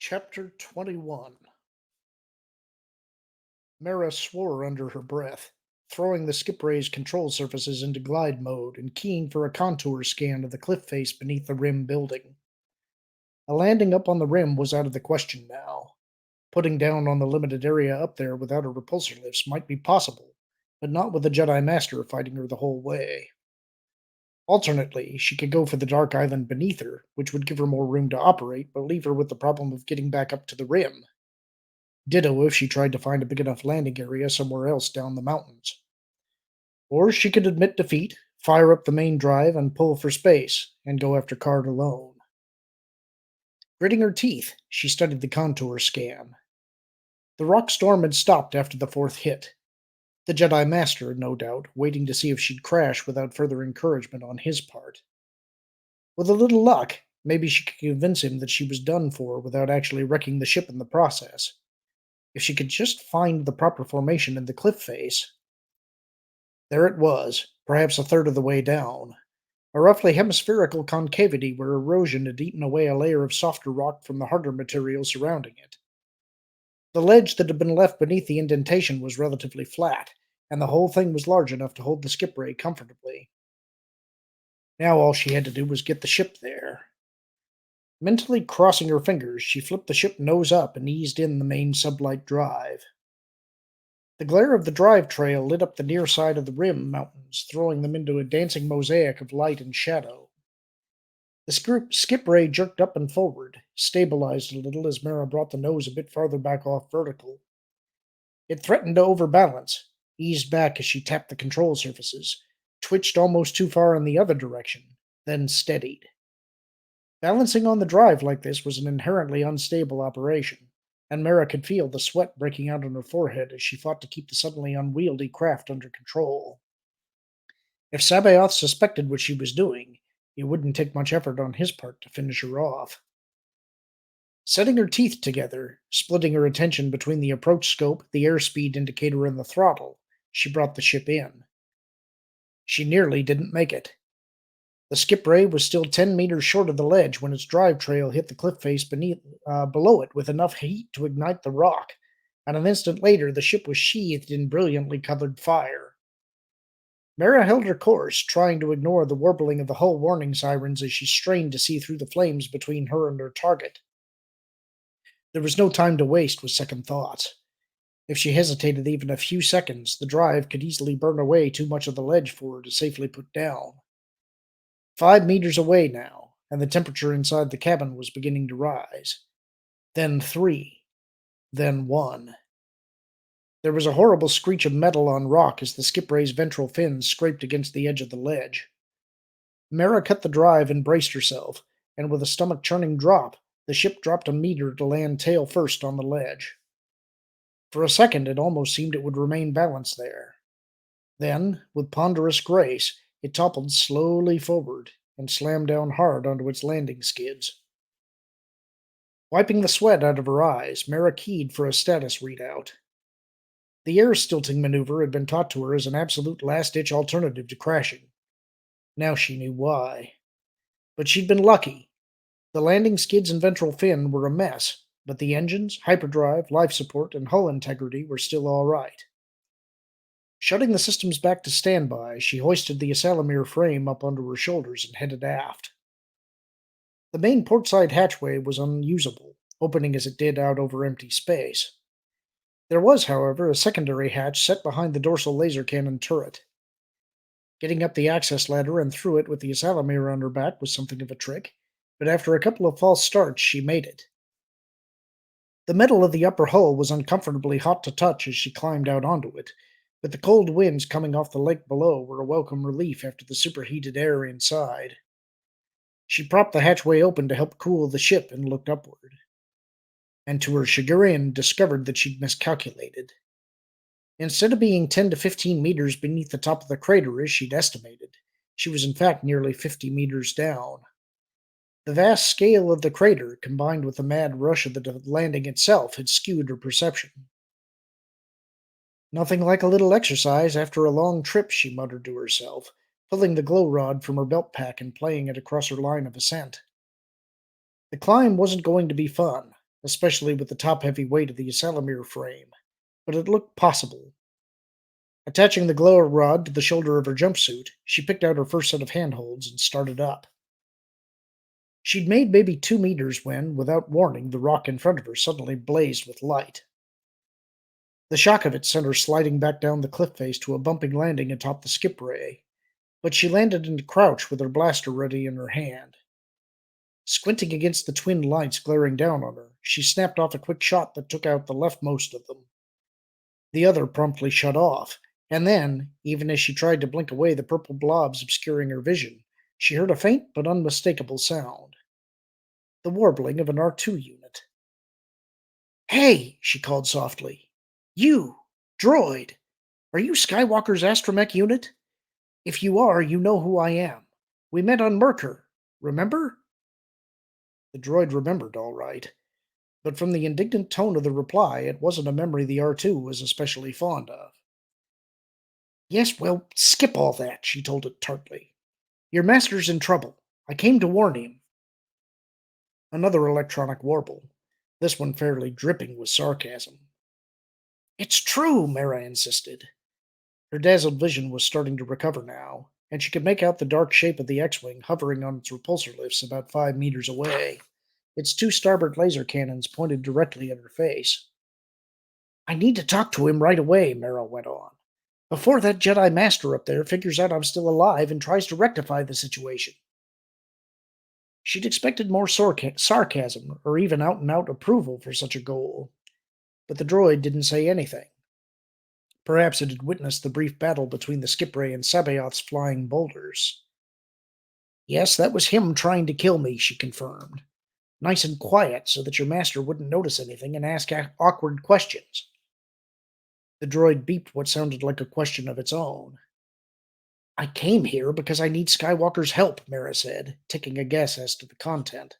Chapter 21. Mara swore under her breath, throwing the skipray's control surfaces into glide mode and keying for a contour scan of the cliff face beneath the rim building. A landing up on the rim was out of the question now. Putting down on the limited area up there without a repulsor lifts might be possible, but not with the Jedi Master fighting her the whole way. Alternately, she could go for the dark island beneath her, which would give her more room to operate, but leave her with the problem of getting back up to the rim. Ditto if she tried to find a big enough landing area somewhere else down the mountains. Or she could admit defeat, fire up the main drive, and pull for space, and go after Card alone. Gritting her teeth, she studied the contour scan. The rock storm had stopped after the fourth hit. The Jedi Master, no doubt, waiting to see if she'd crash without further encouragement on his part. With a little luck, maybe she could convince him that she was done for without actually wrecking the ship in the process. If she could just find the proper formation in the cliff face. There it was, perhaps a third of the way down. A roughly hemispherical concavity where erosion had eaten away a layer of softer rock from the harder material surrounding it. The ledge that had been left beneath the indentation was relatively flat, and the whole thing was large enough to hold the skip ray comfortably. Now all she had to do was get the ship there. Mentally crossing her fingers, she flipped the ship nose up and eased in the main sublight drive. The glare of the drive trail lit up the near side of the rim mountains, throwing them into a dancing mosaic of light and shadow. The skip ray jerked up and forward, stabilized a little as Mara brought the nose a bit farther back off vertical. It threatened to overbalance, eased back as she tapped the control surfaces, twitched almost too far in the other direction, then steadied. Balancing on the drive like this was an inherently unstable operation, and Mara could feel the sweat breaking out on her forehead as she fought to keep the suddenly unwieldy craft under control. If Sabaoth suspected what she was doing, it wouldn't take much effort on his part to finish her off. Setting her teeth together, splitting her attention between the approach scope, the airspeed indicator, and the throttle, she brought the ship in. She nearly didn't make it. The skip ray was still 10 meters short of the ledge when its drive trail hit the cliff face below it with enough heat to ignite the rock, and an instant later the ship was sheathed in brilliantly colored fire. Mara held her course, trying to ignore the warbling of the hull warning sirens as she strained to see through the flames between her and her target. There was no time to waste with second thoughts. If she hesitated even a few seconds, the drive could easily burn away too much of the ledge for her to safely put down. 5 meters away now, and the temperature inside the cabin was beginning to rise. Then 3. Then 1. There was a horrible screech of metal on rock as the skip ray's ventral fins scraped against the edge of the ledge. Mara cut the drive and braced herself, and with a stomach-churning drop, the ship dropped a meter to land tail first on the ledge. For a second it almost seemed it would remain balanced there. Then, with ponderous grace, it toppled slowly forward and slammed down hard onto its landing skids. Wiping the sweat out of her eyes, Mara keyed for a status readout. The air stilting maneuver had been taught to her as an absolute last-ditch alternative to crashing. Now she knew why. But she'd been lucky. The landing skids and ventral fin were a mess, but the engines, hyperdrive, life support, and hull integrity were still all right. Shutting the systems back to standby, she hoisted the Asalamir frame up onto her shoulders and headed aft. The main portside hatchway was unusable, opening as it did out over empty space. There was, however, a secondary hatch set behind the dorsal laser cannon turret. Getting up the access ladder and through it with the Asalamir on her back was something of a trick, but after a couple of false starts she made it. The metal of the upper hull was uncomfortably hot to touch as she climbed out onto it, but the cold winds coming off the lake below were a welcome relief after the superheated air inside. She propped the hatchway open to help cool the ship and looked upward. And to her chagrin, discovered that she'd miscalculated. Instead of being 10 to 15 meters beneath the top of the crater as she'd estimated, she was in fact nearly 50 meters down. The vast scale of the crater, combined with the mad rush of the landing itself, had skewed her perception. Nothing like a little exercise after a long trip, she muttered to herself, pulling the glow rod from her belt pack and playing it across her line of ascent. The climb wasn't going to be fun, especially with the top-heavy weight of the Salamir frame, but it looked possible. Attaching the glow rod to the shoulder of her jumpsuit, she picked out her first set of handholds and started up. She'd made maybe 2 meters when, without warning, the rock in front of her suddenly blazed with light. The shock of it sent her sliding back down the cliff face to a bumping landing atop the skip ray, but she landed into crouch with her blaster ready in her hand. Squinting against the twin lights glaring down on her, she snapped off a quick shot that took out the leftmost of them. The other promptly shut off, and then, even as she tried to blink away the purple blobs obscuring her vision, she heard a faint but unmistakable sound. The warbling of an R2 unit. "Hey!" she called softly. "You! Droid! Are you Skywalker's astromech unit? If you are, you know who I am. We met on Merkur. Remember?" The droid remembered, all right, but from the indignant tone of the reply, it wasn't a memory the R2 was especially fond of. "Yes, well, skip all that," she told it tartly. "Your master's in trouble. I came to warn him." Another electronic warble, this one fairly dripping with sarcasm. "It's true," Mara insisted. Her dazzled vision was starting to recover now, and she could make out the dark shape of the X-Wing hovering on its repulsor lifts about 5 meters away, its two starboard laser cannons pointed directly at her face. "I need to talk to him right away," Mara went on, "before that Jedi Master up there figures out I'm still alive and tries to rectify the situation." She'd expected more sarcasm, or even out-and-out approval for such a goal, but the droid didn't say anything. Perhaps it had witnessed the brief battle between the skip ray and Sabayoth's flying boulders. "Yes, that was him trying to kill me," she confirmed. "Nice and quiet, so that your master wouldn't notice anything and ask awkward questions." The droid beeped what sounded like a question of its own. "I came here because I need Skywalker's help," Mara said, taking a guess as to the content.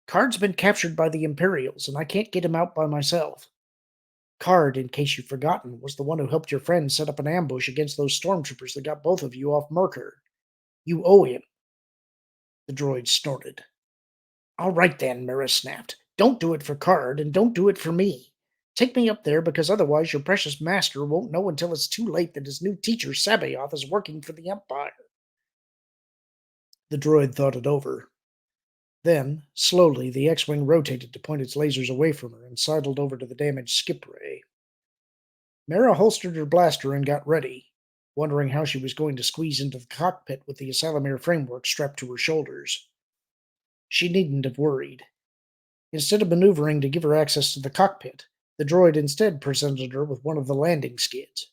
"Card's been captured by the Imperials, and I can't get him out by myself. Card, in case you've forgotten, was the one who helped your friend set up an ambush against those stormtroopers that got both of you off Merkur. You owe him." The droid snorted. "All right then," Mara snapped. "Don't do it for Card, and don't do it for me. Take me up there, because otherwise your precious master won't know until it's too late that his new teacher, Sabayoth, is working for the Empire." The droid thought it over. Then, slowly, the X-Wing rotated to point its lasers away from her and sidled over to the damaged skip ray. Mara holstered her blaster and got ready, wondering how she was going to squeeze into the cockpit with the Salamir framework strapped to her shoulders. She needn't have worried. Instead of maneuvering to give her access to the cockpit, the droid instead presented her with one of the landing skids.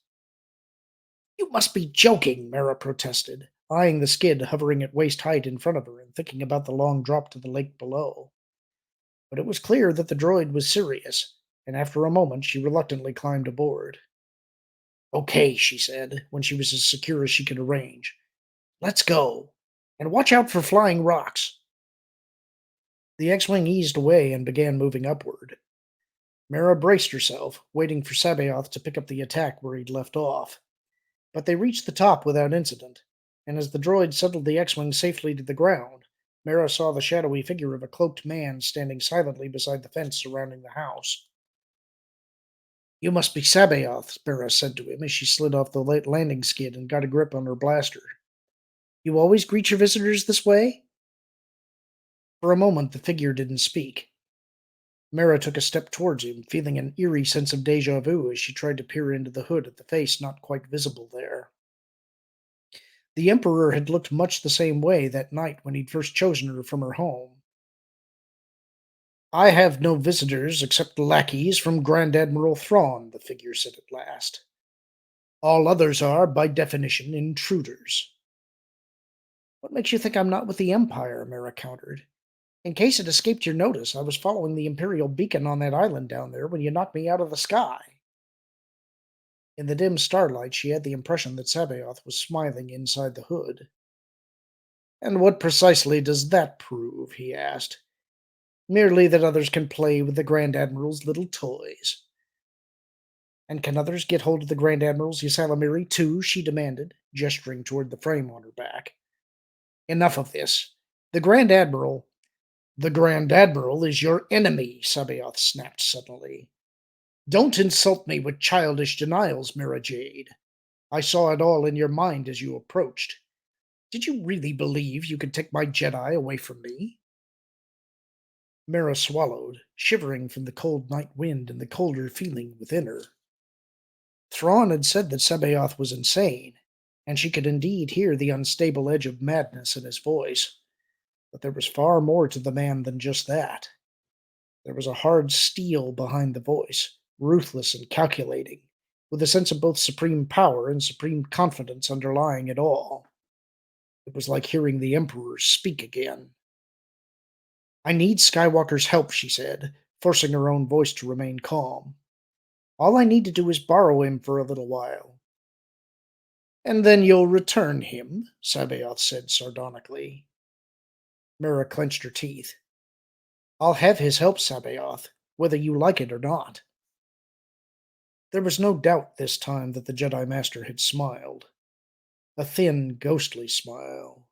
"You must be joking," Mara protested, eyeing the skid hovering at waist height in front of her and thinking about the long drop to the lake below. But it was clear that the droid was serious, and after a moment she reluctantly climbed aboard. "Okay," she said, when she was as secure as she could arrange. "Let's go. And watch out for flying rocks." The X-Wing eased away and began moving upward. Mara braced herself, waiting for Sabayoth to pick up the attack where he'd left off. But they reached the top without incident, and as the droid settled the X-Wing safely to the ground, Mara saw the shadowy figure of a cloaked man standing silently beside the fence surrounding the house. "You must be Sabayoth," Mara said to him as she slid off the landing skid and got a grip on her blaster. "You always greet your visitors this way?" For a moment the figure didn't speak. Mara took a step towards him, feeling an eerie sense of deja vu as she tried to peer into the hood at the face not quite visible there. The Emperor had looked much the same way that night when he'd first chosen her from her home. "I have no visitors except lackeys from Grand Admiral Thrawn," the figure said at last. "All others are, by definition, intruders." "What makes you think I'm not with the Empire?" Mara countered. "In case it escaped your notice, I was following the Imperial beacon on that island down there when you knocked me out of the sky." In the dim starlight, she had the impression that Sabayoth was smiling inside the hood. "And what precisely does that prove?" he asked. "Merely that others can play with the Grand Admiral's little toys." "And can others get hold of the Grand Admiral's Ysalamiri too?" she demanded, gesturing toward the frame on her back. "Enough of this. The Grand Admiral—" The Grand Admiral is your enemy, Sabaoth snapped suddenly. Don't insult me with childish denials, Mira Jade. I saw it all in your mind as you approached. Did you really believe you could take my Jedi away from me? Mira swallowed, shivering from the cold night wind and the colder feeling within her. Thrawn had said that Sabaoth was insane, and she could indeed hear the unstable edge of madness in his voice. But there was far more to the man than just that. There was a hard steel behind the voice, ruthless and calculating, with a sense of both supreme power and supreme confidence underlying it all. It was like hearing the Emperor speak again. I need Skywalker's help, she said, forcing her own voice to remain calm. All I need to do is borrow him for a little while. And then you'll return him, Sabaoth said sardonically. Mira clenched her teeth. I'll have his help, Sabaoth, whether you like it or not. There was no doubt this time that the Jedi Master had smiled. A thin, ghostly smile.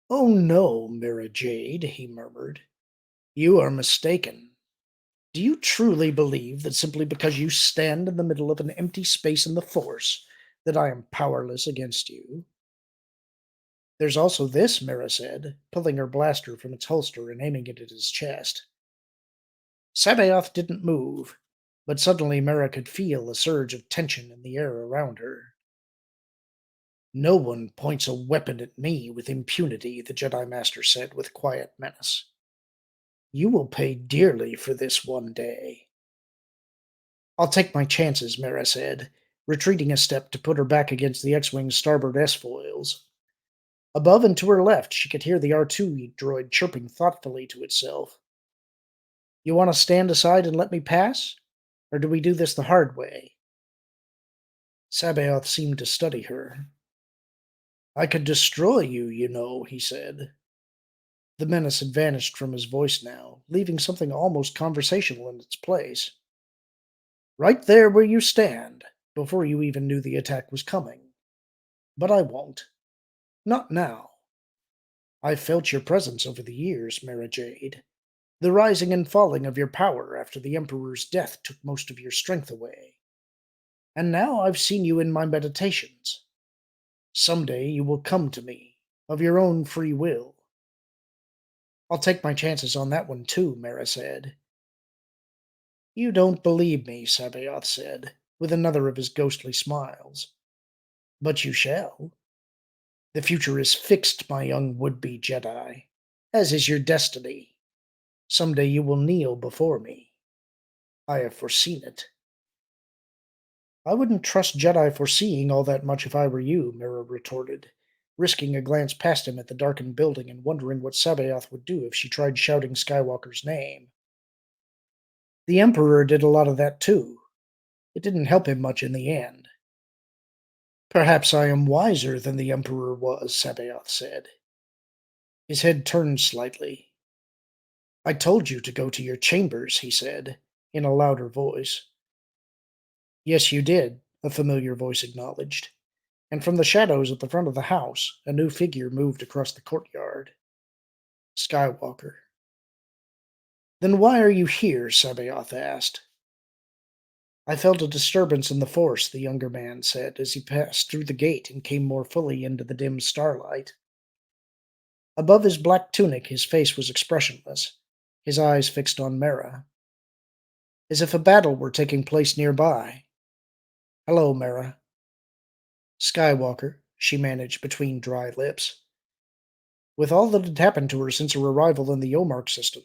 Oh no, Mira Jade, he murmured. You are mistaken. Do you truly believe that simply because you stand in the middle of an empty space in the Force, that I am powerless against you? There's also this, Mira said, pulling her blaster from its holster and aiming it at his chest. Sabaoth didn't move, but suddenly Mira could feel a surge of tension in the air around her. No one points a weapon at me with impunity, the Jedi Master said with quiet menace. You will pay dearly for this one day. I'll take my chances, Mira said, retreating a step to put her back against the X-Wing's starboard S-foils. Above and to her left, she could hear the R2 droid chirping thoughtfully to itself. You want to stand aside and let me pass? Or do we do this the hard way? Sabaoth seemed to study her. I could destroy you, you know, he said. The menace had vanished from his voice now, leaving something almost conversational in its place. Right there where you stand, before you even knew the attack was coming. But I won't. Not now. I've felt your presence over the years, Mara Jade. The rising and falling of your power after the Emperor's death took most of your strength away. And now I've seen you in my meditations. Someday you will come to me, of your own free will. I'll take my chances on that one too, Mara said. You don't believe me, Sabaoth said, with another of his ghostly smiles. But you shall. The future is fixed, my young would-be Jedi, as is your destiny. Someday you will kneel before me. I have foreseen it. I wouldn't trust Jedi foreseeing all that much if I were you, Mira retorted, risking a glance past him at the darkened building and wondering what Sabaoth would do if she tried shouting Skywalker's name. The Emperor did a lot of that too. It didn't help him much in the end. Perhaps I am wiser than the Emperor was, Sabaoth said. His head turned slightly. I told you to go to your chambers, he said, in a louder voice. Yes, you did, a familiar voice acknowledged, and from the shadows at the front of the house, a new figure moved across the courtyard. Skywalker. Then why are you here? Sabaoth asked. I felt a disturbance in the Force, the younger man said, as he passed through the gate and came more fully into the dim starlight. Above his black tunic, his face was expressionless, his eyes fixed on Mara, as if a battle were taking place nearby. Hello, Mara. Skywalker, she managed between dry lips. With all that had happened to her since her arrival in the Yomark system,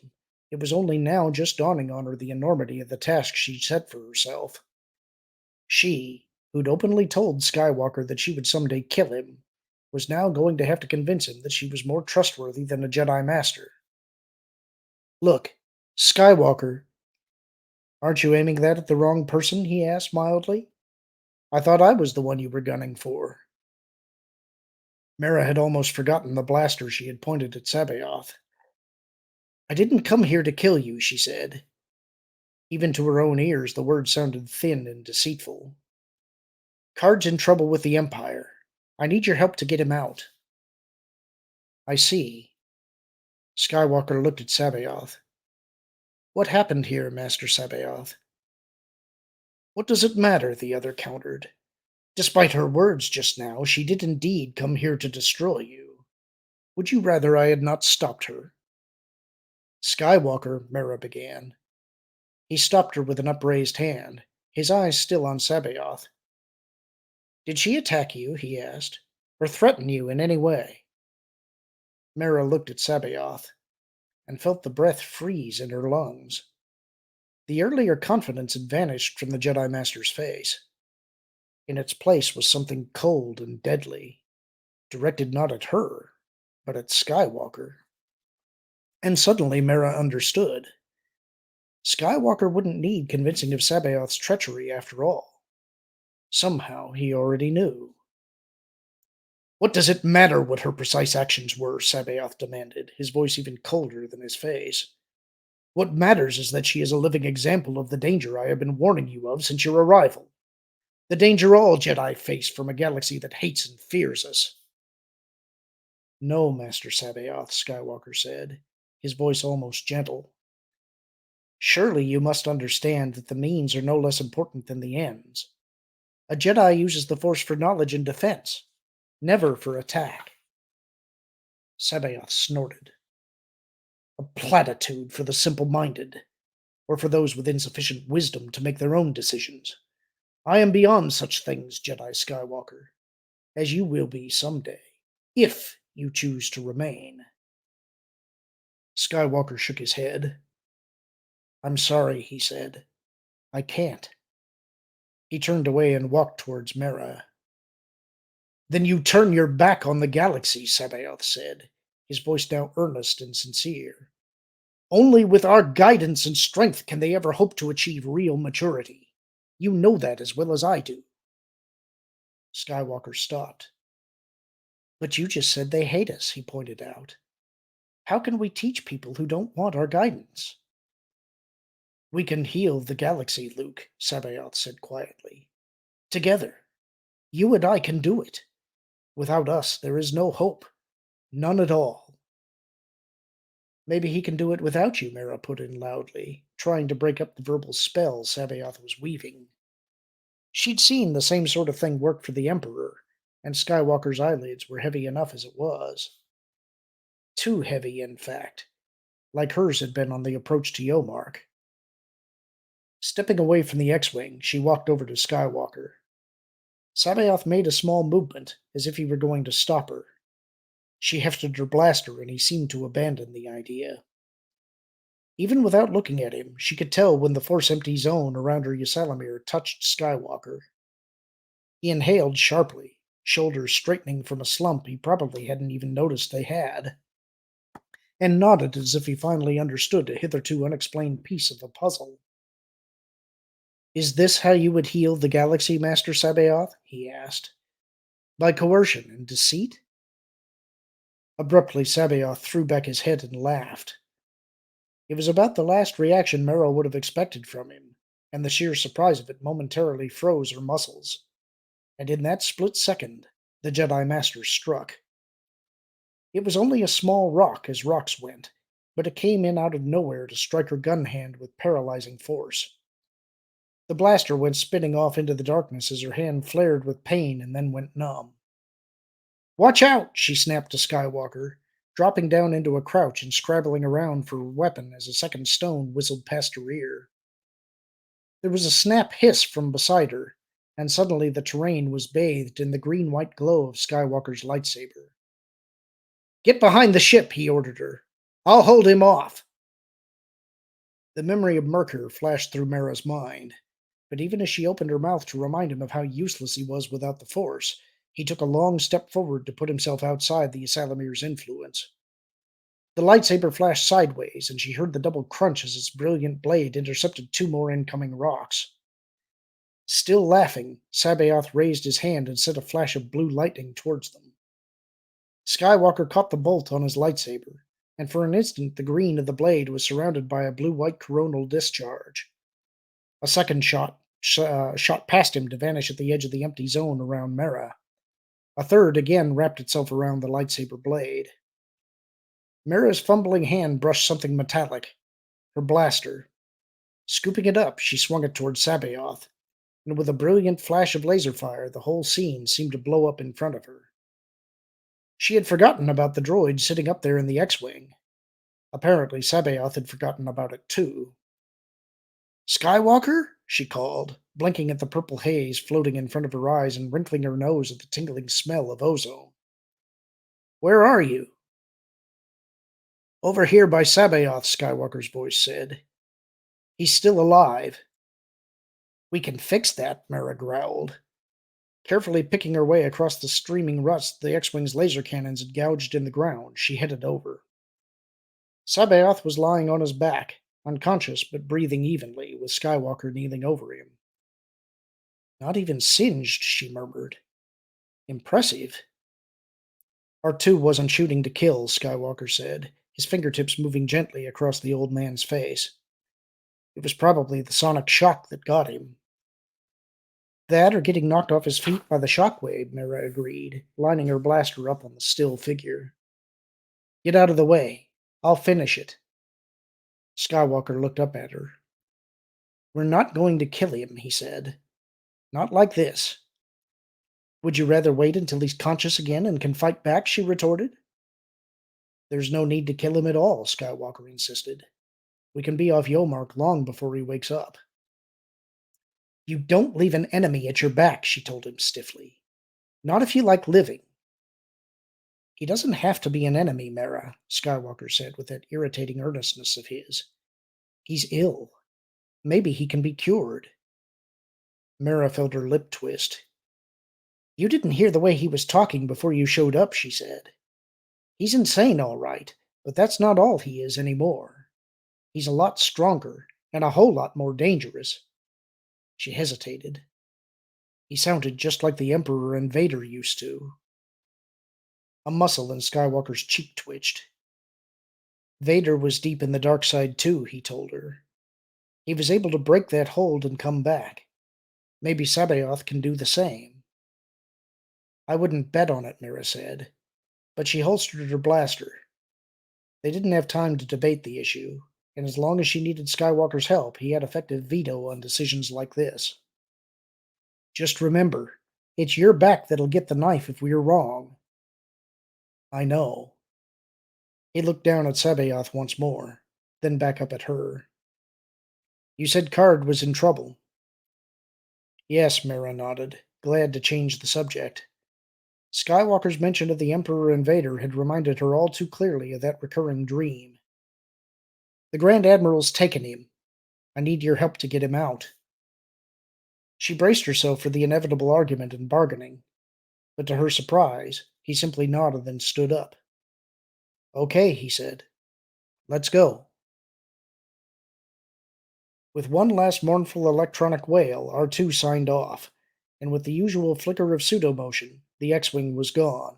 it was only now just dawning on her the enormity of the task she'd set for herself. She, who'd openly told Skywalker that she would someday kill him, was now going to have to convince him that she was more trustworthy than a Jedi Master. Look, Skywalker, aren't you aiming that at the wrong person? He asked mildly. I thought I was the one you were gunning for. Mara had almost forgotten the blaster she had pointed at Sabaoth. I didn't come here to kill you, she said. Even to her own ears, the words sounded thin and deceitful. Card's in trouble with the Empire. I need your help to get him out. I see. Skywalker looked at Sabaoth. What happened here, Master Sabaoth? What does it matter? The other countered. Despite her words just now, she did indeed come here to destroy you. Would you rather I had not stopped her? Skywalker, Mara began. He stopped her with an upraised hand, his eyes still on Sabaoth. Did she attack you, he asked, or threaten you in any way? Mara looked at Sabaoth and felt the breath freeze in her lungs. The earlier confidence had vanished from the Jedi Master's face. In its place was something cold and deadly, directed not at her, but at Skywalker. And suddenly Mara understood. Skywalker wouldn't need convincing of Sabaoth's treachery after all. Somehow he already knew. What does it matter what her precise actions were? Sabaoth demanded, his voice even colder than his face. What matters is that she is a living example of the danger I have been warning you of since your arrival. The danger all Jedi face from a galaxy that hates and fears us. No, Master Sabaoth, Skywalker said, his voice almost gentle. Surely you must understand that the means are no less important than the ends. A Jedi uses the Force for knowledge and defense, never for attack. Sabaoth snorted. A platitude for the simple-minded, or for those with insufficient wisdom to make their own decisions. I am beyond such things, Jedi Skywalker, as you will be someday, if you choose to remain. Skywalker shook his head. I'm sorry, he said. I can't. He turned away and walked towards Mara. Then you turn your back on the galaxy, Sabaoth said, his voice now earnest and sincere. Only with our guidance and strength can they ever hope to achieve real maturity. You know that as well as I do. Skywalker stopped. But you just said they hate us, he pointed out. How can we teach people who don't want our guidance? We can heal the galaxy, Luke, Sabaoth said quietly. Together. You and I can do it. Without us, there is no hope. None at all. Maybe he can do it without you, Mara put in loudly, trying to break up the verbal spell Sabaoth was weaving. She'd seen the same sort of thing work for the Emperor, and Skywalker's eyelids were heavy enough as it was. Too heavy, in fact, like hers had been on the approach to Yomark. Stepping away from the X-Wing, she walked over to Skywalker. Sabaoth made a small movement, as if he were going to stop her. She hefted her blaster, and he seemed to abandon the idea. Even without looking at him, she could tell when the force-empty zone around her Ysalamir touched Skywalker. He inhaled sharply, shoulders straightening from a slump he probably hadn't even noticed they had, and nodded as if he finally understood a hitherto unexplained piece of a puzzle. Is this how you would heal the galaxy, Master Sabaoth? He asked. By coercion and deceit? Abruptly, Sabaoth threw back his head and laughed. It was about the last reaction Mara would have expected from him, and the sheer surprise of it momentarily froze her muscles. And in that split second, the Jedi Master struck. It was only a small rock, as rocks went, but it came in out of nowhere to strike her gun hand with paralyzing force. The blaster went spinning off into the darkness as her hand flared with pain and then went numb. Watch out! She snapped to Skywalker, dropping down into a crouch and scrabbling around for a weapon as a second stone whistled past her ear. There was a snap hiss from beside her, and suddenly the terrain was bathed in the green-white glow of Skywalker's lightsaber. Get behind the ship, he ordered her. I'll hold him off. The memory of Murker flashed through Mara's mind, but even as she opened her mouth to remind him of how useless he was without the Force, he took a long step forward to put himself outside the Ysalamир's influence. The lightsaber flashed sideways, and she heard the double crunch as its brilliant blade intercepted two more incoming rocks. Still laughing, Sabaoth raised his hand and sent a flash of blue lightning towards them. Skywalker caught the bolt on his lightsaber, and for an instant the green of the blade was surrounded by a blue-white coronal discharge. A second shot shot past him to vanish at the edge of the empty zone around Mara. A third again wrapped itself around the lightsaber blade. Mira's fumbling hand brushed something metallic, her blaster. Scooping it up, she swung it toward Sabaoth, and with a brilliant flash of laser fire, the whole scene seemed to blow up in front of her. She had forgotten about the droid sitting up there in the X-Wing. Apparently, Sabaoth had forgotten about it too. Skywalker? She called, blinking at the purple haze floating in front of her eyes and wrinkling her nose at the tingling smell of ozone. Where are you? Over here by Sabaoth, Skywalker's voice said. He's still alive. We can fix that, Mara growled. Carefully picking her way across the streaming rust the X-Wing's laser cannons had gouged in the ground, she headed over. Sabaoth was lying on his back, unconscious but breathing evenly, with Skywalker kneeling over him. Not even singed, she murmured. Impressive. R2 wasn't shooting to kill, Skywalker said, his fingertips moving gently across the old man's face. It was probably the sonic shock that got him. That or getting knocked off his feet by the shockwave, Mira agreed, lining her blaster up on the still figure. Get out of the way. I'll finish it. Skywalker looked up at her. We're not going to kill him, he said. Not like this. Would you rather wait until he's conscious again and can fight back? She retorted. There's no need to kill him at all, Skywalker insisted. We can be off Yomark long before he wakes up. You don't leave an enemy at your back, she told him stiffly. Not if you like living. He doesn't have to be an enemy, Mara, Skywalker said with that irritating earnestness of his. He's ill. Maybe he can be cured. Mara felt her lip twist. You didn't hear the way he was talking before you showed up, she said. He's insane, all right, but that's not all he is anymore. He's a lot stronger, and a whole lot more dangerous. She hesitated. He sounded just like the Emperor and Vader used to. A muscle in Skywalker's cheek twitched. Vader was deep in the dark side too, he told her. He was able to break that hold and come back. Maybe Sabaoth can do the same. I wouldn't bet on it, Mira said, but she holstered her blaster. They didn't have time to debate the issue, and as long as she needed Skywalker's help, he had effective veto on decisions like this. Just remember, it's your back that'll get the knife if we're wrong. I know. He looked down at Sabaoth once more, then back up at her. You said Card was in trouble. Yes, Mira nodded, glad to change the subject. Skywalker's mention of the Emperor and Vader had reminded her all too clearly of that recurring dream. The Grand Admiral's taken him. I need your help to get him out. She braced herself for the inevitable argument and bargaining, but to her surprise, he simply nodded and stood up. Okay, he said. Let's go. With one last mournful electronic wail, R2 signed off, and with the usual flicker of pseudo-motion, the X-Wing was gone.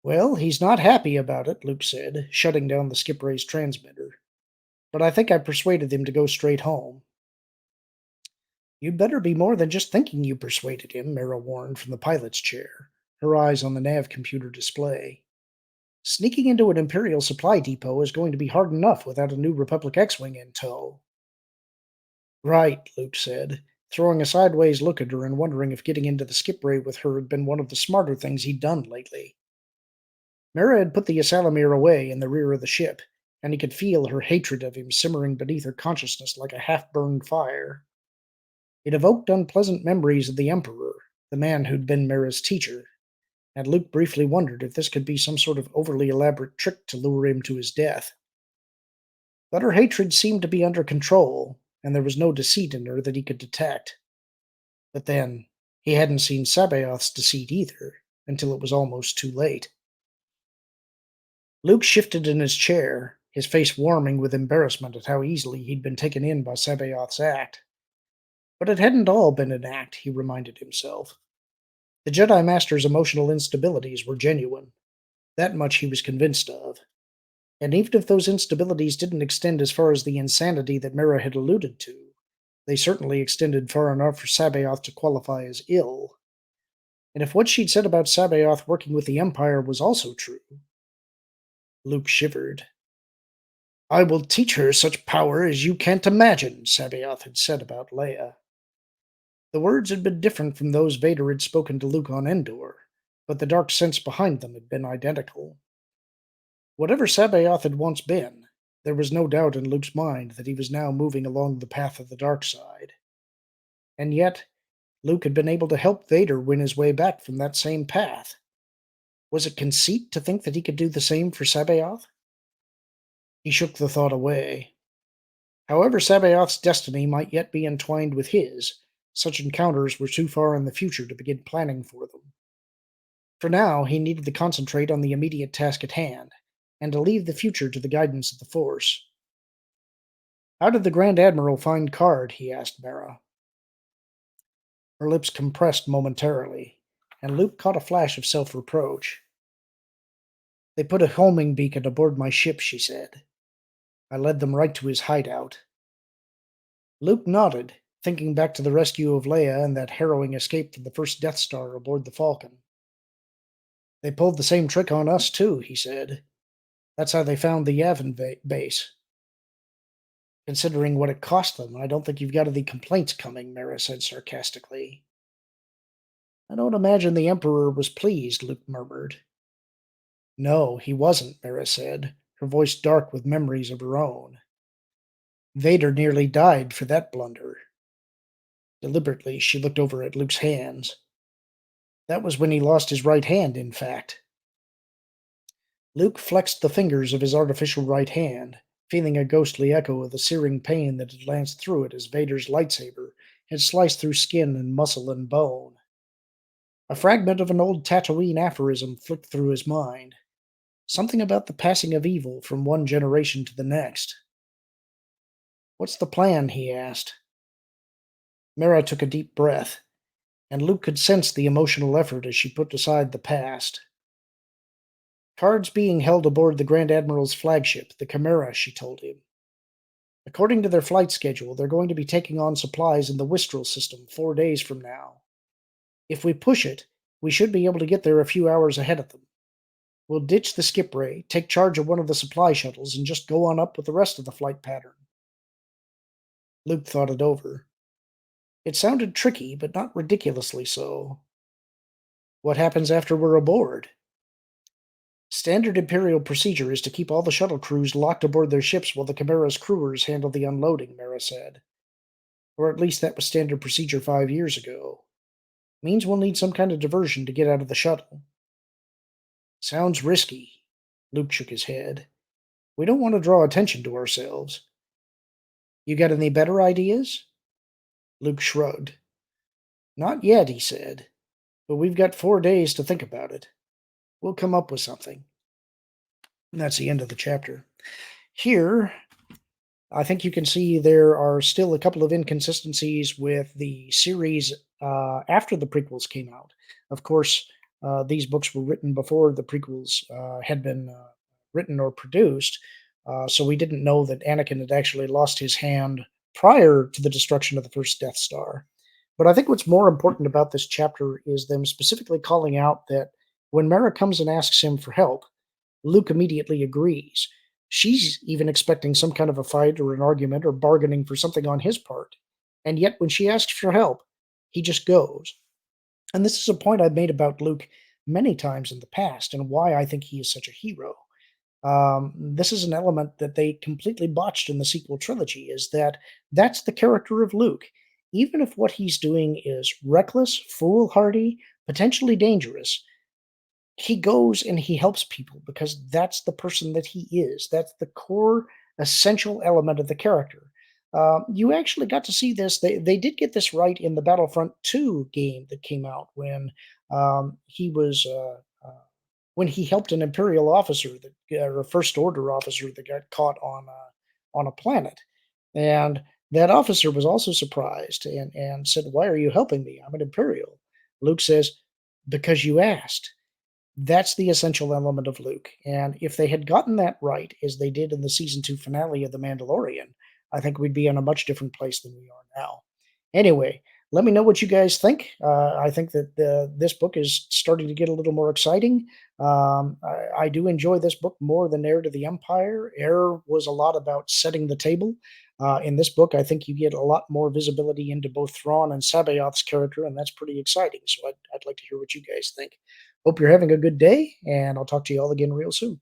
Well, he's not happy about it, Luke said, shutting down the skip ray's transmitter. But I think I persuaded him to go straight home. You'd better be more than just thinking you persuaded him, Mara warned from the pilot's chair, her eyes on the nav computer display. Sneaking into an Imperial supply depot is going to be hard enough without a New Republic X-Wing in tow. Right, Luke said, throwing a sideways look at her and wondering if getting into the skip ray with her had been one of the smarter things he'd done lately. Mara had put the Ysalamir away in the rear of the ship, and he could feel her hatred of him simmering beneath her consciousness like a half-burned fire. It evoked unpleasant memories of the Emperor, the man who'd been Mara's teacher, and Luke briefly wondered if this could be some sort of overly elaborate trick to lure him to his death. But her hatred seemed to be under control, and there was no deceit in her that he could detect. But then, he hadn't seen Sabaoth's deceit either, until it was almost too late. Luke shifted in his chair, his face warming with embarrassment at how easily he'd been taken in by Sabaoth's act. But it hadn't all been an act, he reminded himself. The Jedi Master's emotional instabilities were genuine. That much he was convinced of. And even if those instabilities didn't extend as far as the insanity that Mara had alluded to, they certainly extended far enough for Sabaoth to qualify as ill. And if what she'd said about Sabaoth working with the Empire was also true, Luke shivered. I will teach her such power as you can't imagine, Sabaoth had said about Leia. The words had been different from those Vader had spoken to Luke on Endor, but the dark sense behind them had been identical. Whatever Sabaoth had once been, there was no doubt in Luke's mind that he was now moving along the path of the dark side. And yet, Luke had been able to help Vader win his way back from that same path. Was it conceit to think that he could do the same for Sabaoth? He shook the thought away. However, Sabaoth's destiny might yet be entwined with his, such encounters were too far in the future to begin planning for them. For now, he needed to concentrate on the immediate task at hand, and to leave the future to the guidance of the Force. How did the Grand Admiral find Card? He asked Mara. Her lips compressed momentarily, and Luke caught a flash of self-reproach. They put a homing beacon aboard my ship, she said. I led them right to his hideout. Luke nodded, thinking back to the rescue of Leia and that harrowing escape from the first Death Star aboard the Falcon. They pulled the same trick on us, too, he said. That's how they found the Yavin base. Considering what it cost them, I don't think you've got any complaints coming, Mara said sarcastically. I don't imagine the Emperor was pleased, Luke murmured. No, he wasn't, Mara said, her voice dark with memories of her own. Vader nearly died for that blunder. Deliberately, she looked over at Luke's hands. That was when he lost his right hand, in fact. Luke flexed the fingers of his artificial right hand, feeling a ghostly echo of the searing pain that had lanced through it as Vader's lightsaber had sliced through skin and muscle and bone. A fragment of an old Tatooine aphorism flicked through his mind. Something about the passing of evil from one generation to the next. What's the plan? He asked. Mara took a deep breath, and Luke could sense the emotional effort as she put aside the past. Card's being held aboard the Grand Admiral's flagship, the Chimera, she told him. According to their flight schedule, they're going to be taking on supplies in the Wistral system 4 days from now. If we push it, we should be able to get there a few hours ahead of them. We'll ditch the skip ray, take charge of one of the supply shuttles, and just go on up with the rest of the flight pattern. Luke thought it over. It sounded tricky, but not ridiculously so. What happens after we're aboard? Standard Imperial procedure is to keep all the shuttle crews locked aboard their ships while the Chimera's crewers handle the unloading, Mara said. Or at least that was standard procedure 5 years ago. Means we'll need some kind of diversion to get out of the shuttle. Sounds risky. Luke shook his head. We don't want to draw attention to ourselves. You got any better ideas? Luke shrugged. Not yet, he said. But we've got 4 days to think about it. We'll come up with something. And that's the end of the chapter. Here, I think you can see there are still a couple of inconsistencies with the series after the prequels came out. Of course, these books were written before the prequels had been written or produced, so we didn't know that Anakin had actually lost his hand prior to the destruction of the first Death Star. But I think what's more important about this chapter is them specifically calling out that when Mara comes and asks him for help, Luke immediately agrees. She's even expecting some kind of a fight or an argument or bargaining for something on his part. And yet, when she asks for help, he just goes. And this is a point I've made about Luke many times in the past and why I think he is such a hero. This is an element that they completely botched in the sequel trilogy, is that that's the character of Luke. Even if what he's doing is reckless, foolhardy, potentially dangerous, he goes and he helps people because that's the person that he is. That's the core essential element of the character. You actually got to see this. They did get this right in the Battlefront 2 game that came out he was when he helped an Imperial officer or a First Order officer that got caught on a planet, and that officer was also surprised and said, "Why are you helping me? I'm an Imperial." Luke says, "Because you asked." That's the essential element of Luke. And if they had gotten that right, as they did in the season 2 finale of The Mandalorian, I think we'd be in a much different place than we are now. Anyway, Let me know what you guys think. I think that this book is starting to get a little more exciting. I do enjoy this book more than Heir to the Empire. Heir was a lot about setting the table. In this book, I think you get a lot more visibility into both Thrawn and Sabayoth's character, and that's pretty exciting. So I'd like to hear what you guys think. Hope you're having a good day, and I'll talk to you all again real soon.